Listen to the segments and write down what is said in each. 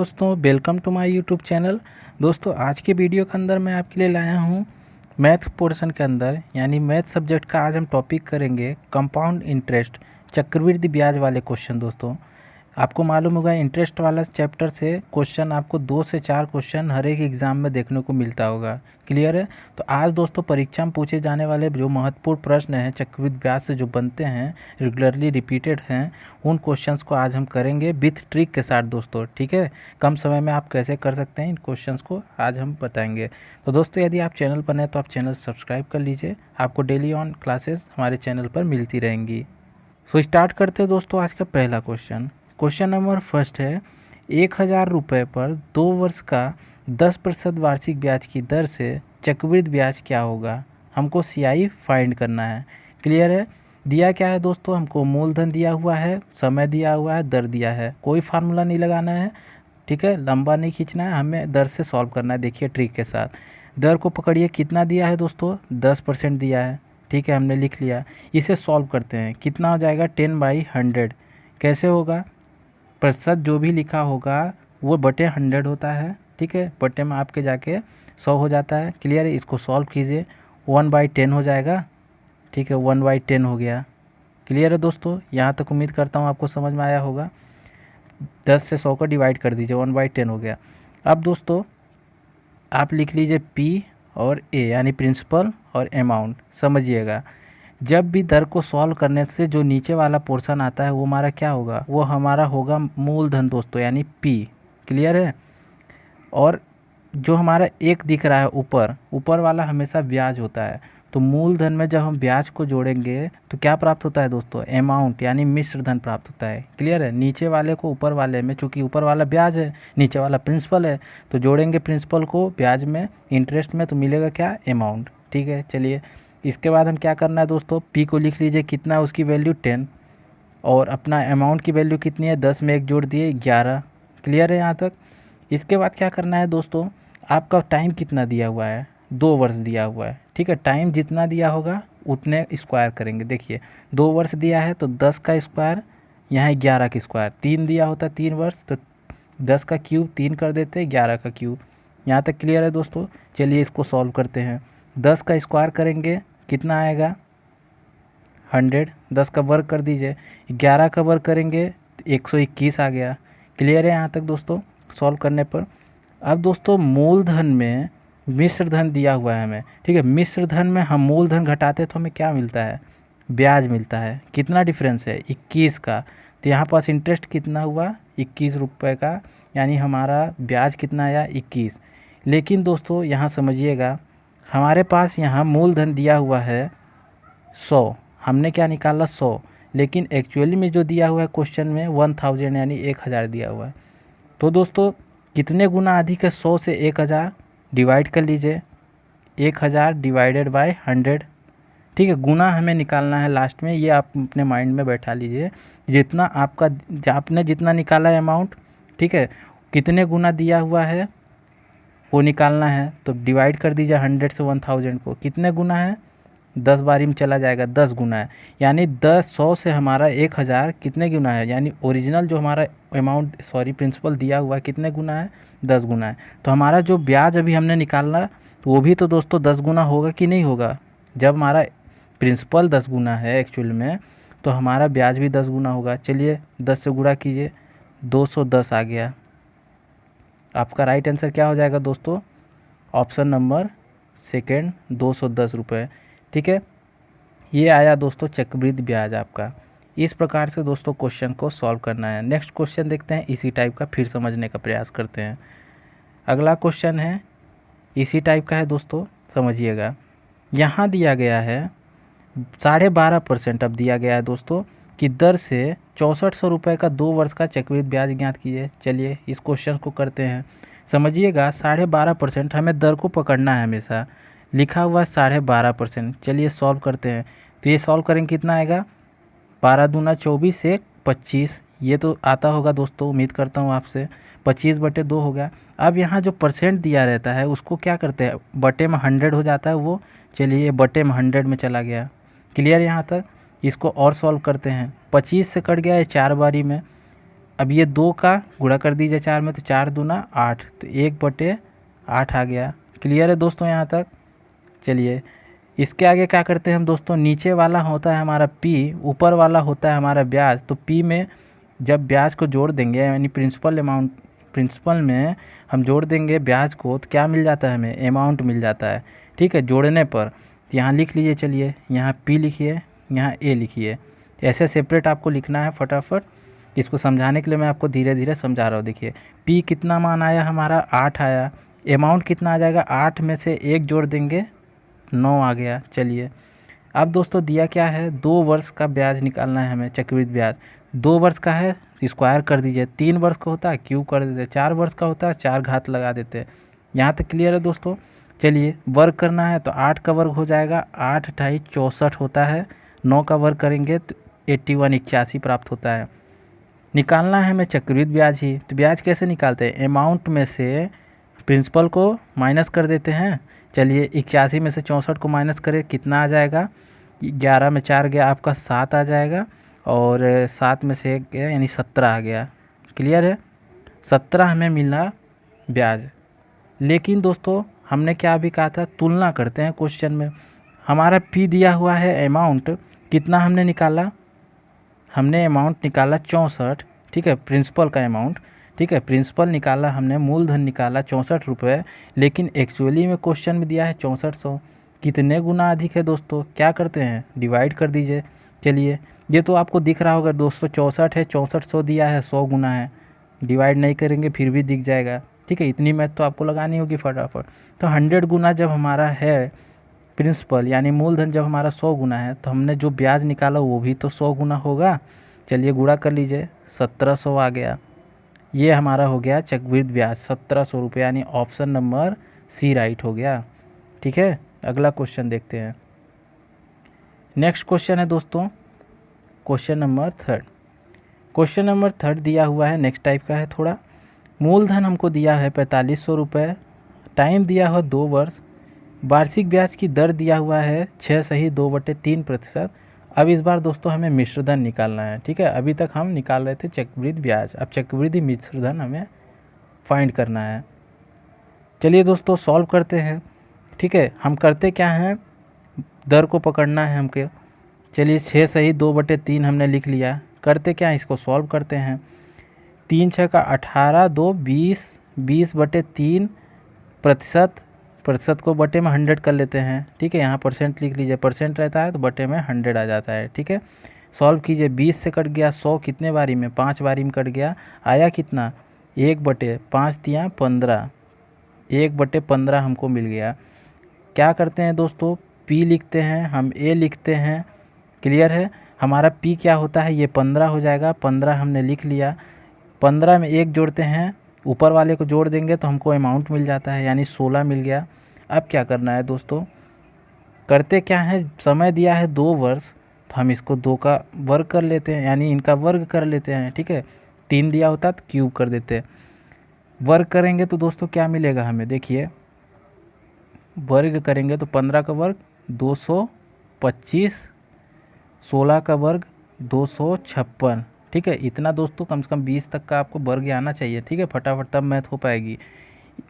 दोस्तों, welcome to my YouTube channel. दोस्तों, आज के वीडियो के अंदर मैं आपके लिए लाया हूँ मैथ पोर्शन के अंदर, यानी मैथ सब्जेक्ट का आज हम टॉपिक करेंगे कंपाउंड इंटरेस्ट, चक्रवृद्धि ब्याज वाले क्वेश्चन। दोस्तों, आपको मालूम होगा इंटरेस्ट वाला चैप्टर से क्वेश्चन आपको 2 से 4 क्वेश्चन हर एक एग्ज़ाम में देखने को मिलता होगा। क्लियर है? तो आज दोस्तों परीक्षा में पूछे जाने वाले जो महत्वपूर्ण प्रश्न हैं चक्रवृद्धि ब्याज से जो बनते हैं, रेगुलरली रिपीटेड हैं, उन क्वेश्चंस को आज हम करेंगे विथ ट्रिक के साथ दोस्तों। ठीक है? कम समय में आप कैसे कर सकते हैं इन क्वेश्चंस को आज हम बताएंगे। तो दोस्तों, यदि आप चैनल पर नए तो आप चैनल सब्सक्राइब कर लीजिए, आपको डेली ऑन क्लासेस हमारे चैनल पर मिलती रहेंगी। सो स्टार्ट करते हैं दोस्तों आज का पहला क्वेश्चन। क्वेश्चन नंबर फर्स्ट है, 1000 रुपये पर 2 वर्ष का 10% वार्षिक ब्याज की दर से चक्रवृद्धि ब्याज क्या होगा? हमको CI फाइंड करना है। क्लियर है? दिया क्या है दोस्तों? हमको मूलधन दिया हुआ है, समय दिया हुआ है, दर दिया है। कोई फार्मूला नहीं लगाना है, ठीक है? लंबा नहीं खींचना है, हमें दर से सॉल्व करना है। देखिए ट्रिक के साथ दर को पकड़िए, कितना दिया है दोस्तों? 10% दिया है। ठीक है, हमने लिख लिया। इसे सॉल्व करते हैं, कितना हो जाएगा? 10/100। कैसे होगा? प्रतिशत जो भी लिखा होगा वो बटे 100 होता है। ठीक है, बटे में आपके जाके 100 हो जाता है। क्लियर है? इसको सॉल्व कीजिए, 1/10 हो जाएगा। ठीक है, 1/10 हो गया। क्लियर है दोस्तों? यहाँ तक उम्मीद करता हूँ आपको समझ में आया होगा। 10 से 100 को डिवाइड कर दीजिए, 1/10 हो गया। अब दोस्तों आप लिख लीजिए P और A, यानी प्रिंसिपल और अमाउंट। समझिएगा, जब भी दर को सॉल्व करने से जो नीचे वाला पोर्शन आता है वो हमारा क्या होगा? वो हमारा होगा मूलधन दोस्तों, यानी P। क्लियर है? और जो हमारा एक दिख रहा है ऊपर वाला हमेशा ब्याज होता है। तो मूलधन में जब हम ब्याज को जोड़ेंगे तो क्या प्राप्त होता है दोस्तों? अमाउंट, यानी मिश्र धन प्राप्त होता है। क्लियर है? नीचे वाले को ऊपर वाले में, चूँकि ऊपर वाला ब्याज है, नीचे वाला प्रिंसिपल है, तो जोड़ेंगे प्रिंसिपल को ब्याज में, इंटरेस्ट में, तो मिलेगा क्या? अमाउंट। ठीक है, चलिए इसके बाद हम क्या करना है दोस्तों? P को लिख लीजिए, कितना है उसकी वैल्यू? 10, और अपना अमाउंट की वैल्यू कितनी है? 10 में 1 जोड़ दिए, 11। क्लियर है यहाँ तक? इसके बाद क्या करना है दोस्तों? आपका टाइम कितना दिया हुआ है? 2 वर्ष दिया हुआ है। ठीक है, टाइम जितना दिया होगा उतने स्क्वायर करेंगे। देखिए 2 वर्ष दिया है तो 10 का स्क्वायर, यहाँ 11 का स्क्वायर। 3 दिया होता 3 वर्ष तो 10 का क्यूब 3 कर देते, 11 का क्यूब। यहाँ तक क्लियर है दोस्तों? चलिए इसको सॉल्व करते हैं। 10 का स्क्वायर करेंगे, कितना आएगा? 100। 10 का वर्ग कर दीजिए, 11 का वर्ग करेंगे तो 121 आ गया। क्लियर है यहाँ तक दोस्तों सॉल्व करने पर? अब दोस्तों मूलधन में मिश्र धन दिया हुआ है हमें। ठीक है, मिश्र धन में हम मूलधन घटाते तो हमें क्या मिलता है? ब्याज मिलता है। कितना डिफरेंस है? 21 का। तो यहाँ पास इंटरेस्ट कितना हुआ? 21 रुपये का, यानी हमारा ब्याज कितना आया? 21। लेकिन दोस्तों यहाँ समझिएगा, हमारे पास यहाँ मूलधन दिया हुआ है 100, हमने क्या निकाला? 100, लेकिन एक्चुअली में जो दिया हुआ है क्वेश्चन में 1000, यानी 1000 दिया हुआ है। तो दोस्तों कितने गुना अधिक है? 100 से 1000 डिवाइड कर लीजिए, 1000 डिवाइडेड बाय 100। ठीक है, गुना हमें निकालना है लास्ट में, ये आप अपने माइंड में बैठा लीजिए। जितना आपने जितना निकाला है अमाउंट, ठीक है, कितने गुना दिया हुआ है वो निकालना है। तो डिवाइड कर दीजिए 100 से 1000 को, कितने गुना है? 10 बारी में चला जाएगा, 10 गुना है। यानी 100 से हमारा 1000 कितने गुना है? यानी ओरिजिनल जो हमारा अमाउंट, प्रिंसिपल दिया हुआ है, कितने गुना है? 10 गुना है। तो हमारा जो ब्याज अभी हमने निकालना तो वो भी तो दोस्तों 10 गुना होगा कि नहीं होगा? जब हमारा प्रिंसिपल 10 गुना है एक्चुअल में, तो हमारा ब्याज भी 10 गुना होगा। चलिए 10 से गुणा कीजिए, 210 आ गया। आपका राइट आंसर क्या हो जाएगा दोस्तों? ऑप्शन नंबर सेकेंड, 210 रुपये। ठीक है, ये आया दोस्तों चक्रवृद्धि ब्याज आपका। इस प्रकार से दोस्तों क्वेश्चन को सॉल्व करना है। नेक्स्ट क्वेश्चन देखते हैं, इसी टाइप का फिर समझने का प्रयास करते हैं। अगला क्वेश्चन है इसी टाइप का है दोस्तों, समझिएगा। यहाँ दिया गया है 12.5% अब दिया गया है दोस्तों कि दर से 6400 रुपये का 2 वर्ष का चक्रवृद्धि ब्याज ज्ञात कीजिए। चलिए इस क्वेश्चन को करते हैं। समझिएगा 12.5% हमें दर को पकड़ना है, हमेशा लिखा हुआ है 12.5%। चलिए सॉल्व करते हैं। तो ये सॉल्व करेंगे, कितना आएगा? 12 दूना 24, 1 25, ये तो आता होगा दोस्तों, उम्मीद करता हूँ आपसे। 25/2 हो गया। अब यहाँ जो परसेंट दिया रहता है उसको क्या करते हैं? बटे में 100 हो जाता है वो। चलिए बटे में 100 में चला गया। क्लियर यहाँ तक? इसको और सॉल्व करते हैं। 25 से कट गया है 4 बारी में, अब ये 2 का गुणा कर दीजिए 4 में, तो 4 दूना 8, तो 1/8 आ गया। क्लियर है दोस्तों यहाँ तक? चलिए इसके आगे क्या करते हैं हम दोस्तों, नीचे वाला होता है हमारा P, ऊपर वाला होता है हमारा ब्याज। तो P में जब ब्याज को जोड़ देंगे, यानी प्रिंसिपल अमाउंट, प्रिंसिपल में हम जोड़ देंगे ब्याज को, तो क्या मिल जाता है हमें, अमाउंट मिल जाता है। ठीक है, जोड़ने पर तो यहाँ लिख लीजिए। चलिए यहाँ P लिखिए, यहाँ A लिखिए, ऐसे सेपरेट आपको लिखना है फटाफट। इसको समझाने के लिए मैं आपको धीरे धीरे समझा रहा हूँ। देखिए P कितना मान आया हमारा, 8 आया। अमाउंट कितना आ जाएगा, 8 में से 1 जोड़ देंगे, 9 आ गया। चलिए अब दोस्तों दिया क्या है, 2 वर्ष का ब्याज निकालना है हमें, चक्रवृद्धि ब्याज। 2 वर्ष का है, स्क्वायर कर दीजिए। 3 वर्ष का होता है क्यूब कर देते, 4 वर्ष का होता है 4 घात लगा देते। यहाँ तक क्लियर है दोस्तों? चलिए वर्ग करना है, तो 8 का वर्ग हो जाएगा 8 × 64 होता है। 9 का वर्ग करेंगे तो 81 प्राप्त होता है। निकालना है हमें चक्रवृद्धि ब्याज ही। तो ब्याज कैसे निकालते हैं, अमाउंट में से प्रिंसिपल को माइनस कर देते हैं। चलिए 81 में से 64 को माइनस करें, कितना आ जाएगा, 11 में 4 गया आपका 7 आ जाएगा, और 7 में से 1 गया यानी 17 आ गया। क्लियर है? 17 हमें मिला ब्याज। लेकिन दोस्तों हमने क्या अभी कहा था, तुलना करते हैं क्वेश्चन में। हमारा P दिया हुआ है अमाउंट, कितना हमने निकाला, हमने अमाउंट निकाला 64। ठीक है, प्रिंसिपल का अमाउंट। ठीक है, प्रिंसिपल निकाला हमने, मूलधन निकाला 64 रुपये। लेकिन एक्चुअली में क्वेश्चन में दिया है 6400। कितने गुना अधिक है दोस्तों, क्या करते हैं, डिवाइड कर दीजिए। चलिए ये तो आपको दिख रहा होगा दोस्तों, 64 है, 6400 दिया है, 100 गुना है। डिवाइड नहीं करेंगे फिर भी दिख जाएगा। ठीक है, इतनी मैथ तो आपको लगानी होगी फटाफट। तो 100 गुना जब हमारा है प्रिंसिपल यानी मूलधन, जब हमारा 100 गुना है, तो हमने जो ब्याज निकाला वो भी तो 100 गुना होगा। चलिए गुणा कर लीजिए, 1700 आ गया। ये हमारा हो गया चक्रवृद्धि ब्याज 1700 रुपये, यानी ऑप्शन नंबर सी राइट हो गया। ठीक है, अगला क्वेश्चन देखते हैं। नेक्स्ट क्वेश्चन है दोस्तों क्वेश्चन नंबर 3। क्वेश्चन नंबर 3 दिया हुआ है, नेक्स्ट टाइप का है थोड़ा। मूलधन हमको दिया है 4500 रुपये, टाइम दिया हुआ 2 वर्ष, वार्षिक ब्याज की दर दिया हुआ है 6.2/3%। अब इस बार दोस्तों हमें मिश्रधन निकालना है। ठीक है, अभी तक हम निकाल रहे थे चक्रवृद्धि ब्याज, अब चक्रवृद्धि मिश्रधन हमें फाइंड करना है। चलिए दोस्तों सॉल्व करते हैं। ठीक है, हम करते क्या हैं, दर को पकड़ना है हमको। चलिए 6/2/3 हमने लिख लिया। करते क्या है, इसको सॉल्व करते हैं। 3 × 6 = 18, 2 20, 20/3 प्रतिशत को बटे में 100 कर लेते हैं। ठीक है, यहाँ परसेंट लिख लीजिए, परसेंट रहता है तो बटे में 100 आ जाता है। ठीक है, सॉल्व कीजिए, 20 से कट गया 100, कितने बारी में, 5 बारी में कट गया, आया कितना, 1/5 दिया 15, 1/15 हमको मिल गया। क्या करते हैं दोस्तों, P लिखते हैं हम, A लिखते हैं। क्लियर है? हमारा P क्या होता है, ये 15 हो जाएगा। 15 हमने लिख लिया। 15 में 1 जोड़ते हैं, ऊपर वाले को जोड़ देंगे तो हमको अमाउंट मिल जाता है, यानी 16 मिल गया। अब क्या करना है दोस्तों, करते क्या है, समय दिया है 2 वर्ष, तो हम इसको 2 का वर्ग कर लेते हैं, यानी इनका वर्ग कर लेते हैं। ठीक है, 3 दिया होता तो क्यूब कर देते हैं। वर्ग करेंगे तो दोस्तों क्या मिलेगा हमें, देखिए वर्ग करेंगे तो 15 का वर्ग 225, 16 का वर्ग 256। ठीक है, इतना दोस्तों कम से कम 20 तक का आपको वर्ग आना चाहिए। ठीक है, फटाफट तब मैथ हो पाएगी।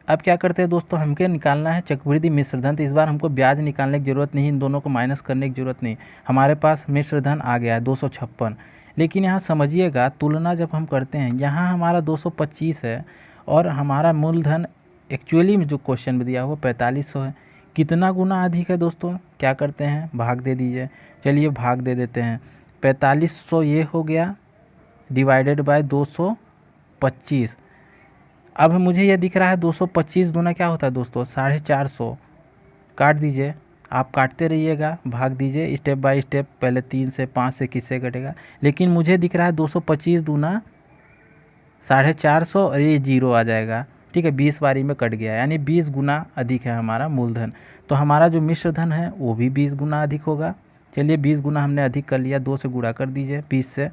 अब क्या करते हैं दोस्तों, हमको निकालना है चक्रवृद्धि मिश्रधन। तो इस बार हमको ब्याज निकालने की ज़रूरत नहीं, इन दोनों को माइनस करने की ज़रूरत नहीं, हमारे पास मिश्रधन आ गया है 256। लेकिन यहाँ समझिएगा, तुलना जब हम करते हैं, यहाँ हमारा 225 है और हमारा मूलधन एक्चुअली में जो क्वेश्चन में दिया हुआ 4500 है। कितना गुना अधिक है दोस्तों, क्या करते हैं, भाग दे दीजिए। चलिए भाग दे देते हैं, 4500 ये हो गया डिवाइडेड बाय 225। अब मुझे ये दिख रहा है 225 दूना क्या होता है दोस्तों, 450। काट दीजिए, आप काटते रहिएगा, भाग दीजिए स्टेप बाय स्टेप, पहले 3 से 5 से किससे कटेगा। लेकिन मुझे दिख रहा है 225 दूना 450 और ये 0 आ जाएगा। ठीक है, 20 बारी में कट गया, यानी 20 गुना अधिक है हमारा मूलधन। तो हमारा जो मिश्रधन है वो भी 20 गुना अधिक होगा। चलिए 20 गुना हमने अधिक कर लिया, 2 से गुणा कर दीजिए 20 से,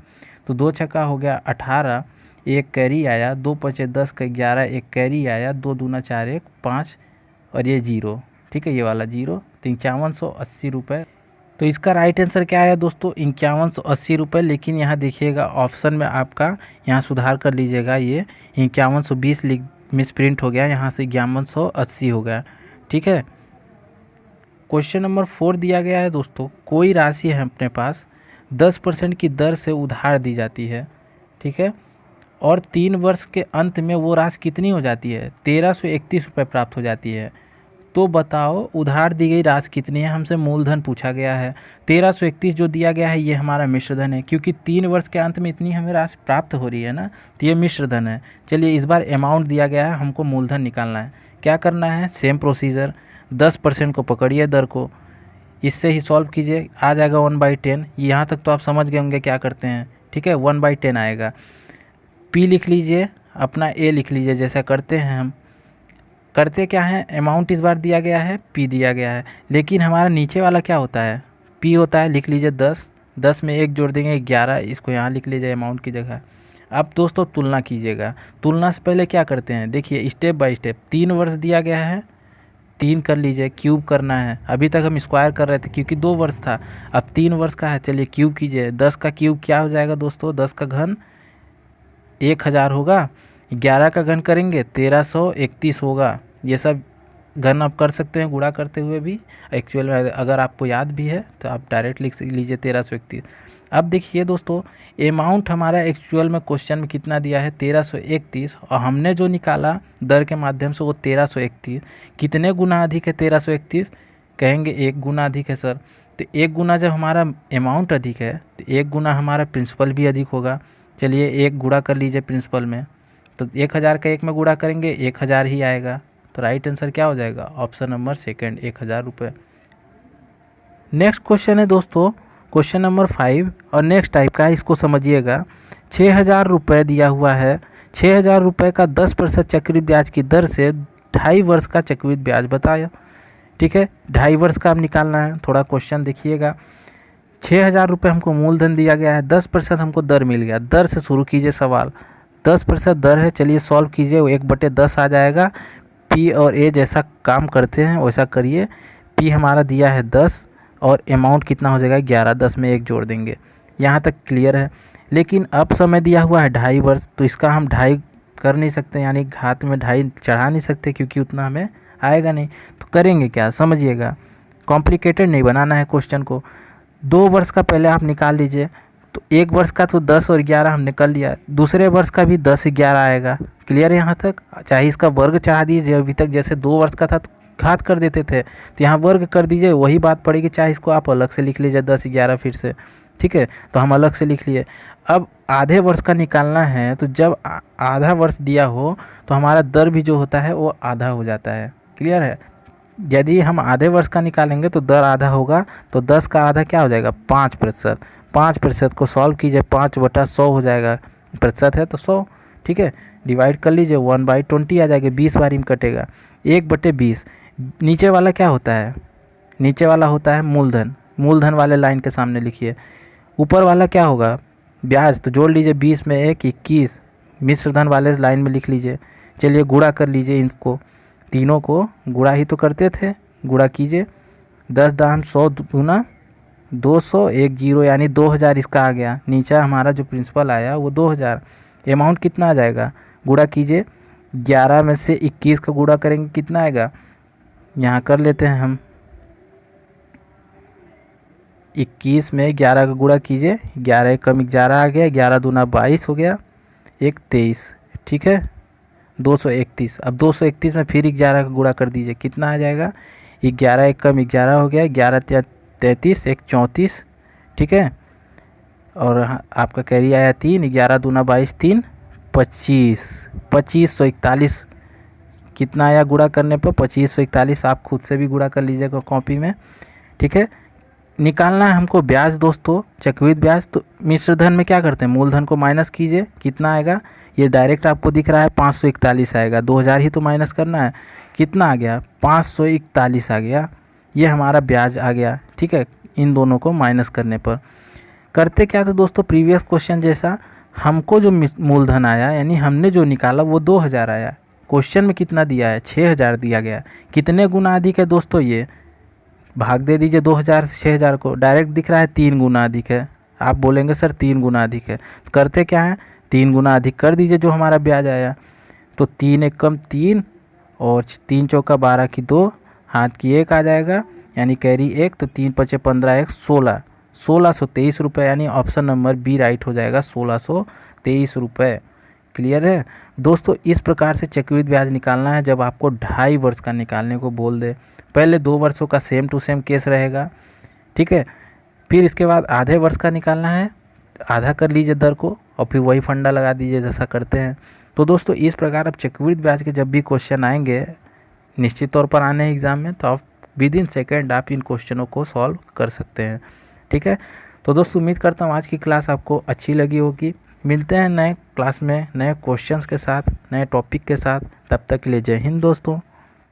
तो 2 छक्का हो गया 18, 1 कैरी आया, 2 × 5 = 10 का 11, 1 कैरी आया, 2 दूना 4 1 5 और ये 0। ठीक है, ये वाला 0, तो 5580 रुपये तो इसका राइट आंसर क्या है दोस्तों, 5180 रुपये। लेकिन यहाँ देखिएगा ऑप्शन में आपका यहाँ सुधार कर लीजिएगा, ये 5120 मिस प्रिंट हो गया, यहाँ से 5180 हो गया। ठीक है। क्वेश्चन नंबर 4 दिया गया है दोस्तों, कोई राशि है अपने पास 10% की दर से उधार दी जाती है, ठीक है, और 3 वर्ष के अंत में वो राशि कितनी हो जाती है, 1331 रुपये प्राप्त हो जाती है। तो बताओ उधार दी गई राशि कितनी है, हमसे मूलधन पूछा गया है। 1331 जो दिया गया है ये हमारा मिश्रधन है, क्योंकि 3 वर्ष के अंत में इतनी हमें राशि प्राप्त हो रही है ना, तो ये मिश्रधन है। चलिए इस बार अमाउंट दिया गया है, हमको मूलधन निकालना है। क्या करना है, सेम प्रोसीजर, 10% को पकड़िए दर को, इससे ही सॉल्व कीजिए, आ जाएगा 1/10। यहाँ तक तो आप समझ गए होंगे क्या करते हैं, ठीक है, 1/10 आएगा। पी लिख लीजिए, अपना ए लिख लीजिए, जैसा करते हैं हम। करते क्या है, अमाउंट इस बार दिया गया है, पी दिया गया है, लेकिन हमारा नीचे वाला क्या होता है, पी होता है, लिख लीजिए 10 में 1 जोड़ देंगे 11, इसको यहाँ लिख लीजिए अमाउंट की जगह। अब दोस्तों तुलना कीजिएगा, तुलना से पहले क्या करते हैं, देखिए स्टेप बाय स्टेप। 3 वर्ष दिया गया है, 3 कर लीजिए, क्यूब करना है। अभी तक हम स्क्वायर कर रहे थे क्योंकि 2 वर्ष था, अब 3 वर्ष का है, चलिए क्यूब कीजिए। 10 का क्यूब क्या हो जाएगा दोस्तों, 10 का घन 1000 होगा। 11 का घन करेंगे 1331 होगा। ये सब घन आप कर सकते हैं गुणा करते हुए भी, एक्चुअल में अगर आपको याद भी है तो आप डायरेक्ट लिख लीजिए 1331। अब देखिए दोस्तों, अमाउंट हमारा एक्चुअल में क्वेश्चन में कितना दिया है, 1331, और हमने जो निकाला दर के माध्यम से वो 1331। कितने गुना अधिक है 1331, कहेंगे 1 गुना अधिक है सर। तो 1 गुना जब हमारा अमाउंट अधिक है तो 1 गुना हमारा प्रिंसिपल भी अधिक होगा। चलिए 1 गुणा कर लीजिए प्रिंसिपल में, तो 1000 का 1 में गुणा करेंगे 1000 ही आएगा। तो राइट आंसर क्या हो जाएगा, ऑप्शन नंबर सेकंड, 1000 रुपये। नेक्स्ट क्वेश्चन है दोस्तों, क्वेश्चन नंबर 5, और नेक्स्ट टाइप का है, इसको समझिएगा। 6000 रुपये दिया हुआ है, 6000 रुपये का 10% चक्रवृद्धि ब्याज की दर से 2.5 वर्ष का चक्रवृद्धि ब्याज बताया। ठीक है, 2.5 वर्ष का अब निकालना है। थोड़ा क्वेश्चन देखिएगा, 6000 रुपये हमको मूलधन दिया गया है, 10% हमको दर मिल गया। दर से शुरू कीजिए सवाल, 10% दर है, चलिए सॉल्व कीजिए, 1/10 आ जाएगा। पी और ए जैसा काम करते हैं वैसा करिए। पी हमारा दिया है 10 और अमाउंट कितना हो जाएगा 11, 10 में 1 जोड़ देंगे। यहाँ तक क्लियर है। लेकिन अब समय दिया हुआ है 2.5 वर्ष, तो इसका हम 2.5 कर नहीं सकते, यानी हाथ में 2.5 चढ़ा नहीं सकते क्योंकि उतना हमें आएगा नहीं। तो करेंगे क्या, समझिएगा, कॉम्प्लिकेटेड नहीं बनाना है क्वेश्चन को। 2 वर्ष का पहले आप निकाल लीजिए, तो 1 वर्ष का तो 10 और 11 हमने कर लिया, दूसरे वर्ष का भी 10-11 आएगा। क्लियर है यहाँ तक, चाहे इसका वर्ग चढ़ा दीजिए, अभी तक जैसे 2 वर्ष का था तो घात कर देते थे, तो यहाँ वर्ग कर दीजिए, वही बात पड़ेगी। चाहे इसको आप अलग से लिख लीजिए 10-11 फिर से, ठीक है, तो हम अलग से लिख लिए। अब आधे वर्ष का निकालना है, तो जब आधा वर्ष दिया हो तो हमारा दर भी जो होता है वो आधा हो जाता है। क्लियर है, यदि हम आधे वर्ष का निकालेंगे तो दर आधा होगा, तो 10 का आधा क्या हो जाएगा 5%। 5% को सॉल्व कीजिए, 5/100 हो जाएगा, प्रतिशत है तो 100, ठीक है, डिवाइड कर लीजिए, 1/20 आ जाएगा, 20 बारी में कटेगा, 1/20। नीचे वाला क्या होता है, नीचे वाला होता है मूलधन, मूलधन वाले लाइन के सामने लिखिए। ऊपर वाला क्या होगा, ब्याज, तो जोड़ लीजिए 20 में 1 21, मिश्रधन वाले लाइन में लिख लीजिए। चलिए गुणा कर लीजिए, इनको तीनों को गुणा ही तो करते थे, गुणा कीजिए। 10 दाम 100 गुना 200, 1 0 यानी 2000 इसका आ गया। नीचे हमारा जो प्रिंसिपल आया वो 2000। अमाउंट कितना आ जाएगा, गुणा कीजिए, 11 में से 21 का गुणा करेंगे कितना आएगा, यहाँ कर लेते हैं हम, 21 में 11 का गुणा कीजिए, 11 कम 11 आ गया, 11 दूना 22 हो गया, 1 23, ठीक है, 231। अब 231 में फिर 11 का गुणा कर दीजिए, कितना आ जाएगा, 11 एक कम 11 हो गया, 11 33, 1 34, ठीक है, और आपका कैरी आया 3, 11 दूना 22, 3 25, 2541 कितना आया गुणा करने पर 2541। आप खुद से भी गुणा कर लीजिएगा कॉपी में, ठीक है। निकालना है हमको ब्याज दोस्तों, चक्रवृद्धि ब्याज। तो मिश्रधन में क्या करते हैं, मूलधन को माइनस कीजिए, कितना आएगा, ये डायरेक्ट आपको दिख रहा है 541 आएगा, 2000 ही तो माइनस करना है, कितना आ गया 541 आ गया, ये हमारा ब्याज आ गया, ठीक है। इन दोनों को माइनस करने पर करते क्या था दोस्तों, प्रीवियस क्वेश्चन जैसा, हमको जो मूलधन आया यानी हमने जो निकाला वो 2000 आया, क्वेश्चन में कितना दिया है 6000 दिया गया। कितने गुना अधिक है दोस्तों, ये भाग दे दीजिए 2000 से 6000 को, डायरेक्ट दिख रहा है 3 गुना अधिक है। आप बोलेंगे सर 3 गुना अधिक है, तो करते क्या है 3 गुना अधिक कर दीजिए जो हमारा ब्याज आया। तो 3 एकम 3 और 3 चौका 12 की 2, हाथ की 1 आ जाएगा यानी कैरी 1, तो 3 पचे 15 1 16, 1623 रुपये, यानी ऑप्शन नंबर बी राइट हो जाएगा 1623 रुपये। क्लियर है दोस्तों। इस प्रकार से चक्रवृद्धि ब्याज निकालना है जब आपको 2.5 वर्ष का निकालने को बोल दे। पहले 2 वर्षों का सेम टू सेम केस रहेगा, ठीक है। फिर इसके बाद आधे वर्ष का निकालना है, आधा कर लीजिए दर को और फिर वही फंडा लगा दीजिए जैसा करते हैं। तो दोस्तों इस प्रकार अब चक्रवृद्धि ब्याज के जब भी क्वेश्चन आएंगे, निश्चित तौर पर आने हैं एग्ज़ाम में, तो आप विद इन सेकेंड आप इन क्वेश्चनों को सॉल्व कर सकते हैं, ठीक है। तो दोस्तों उम्मीद करता हूँ आज की क्लास आपको अच्छी लगी होगी। मिलते हैं नए क्लास में नए क्वेश्चंस के साथ, नए टॉपिक के साथ। तब तक के लिए जय हिंद दोस्तों।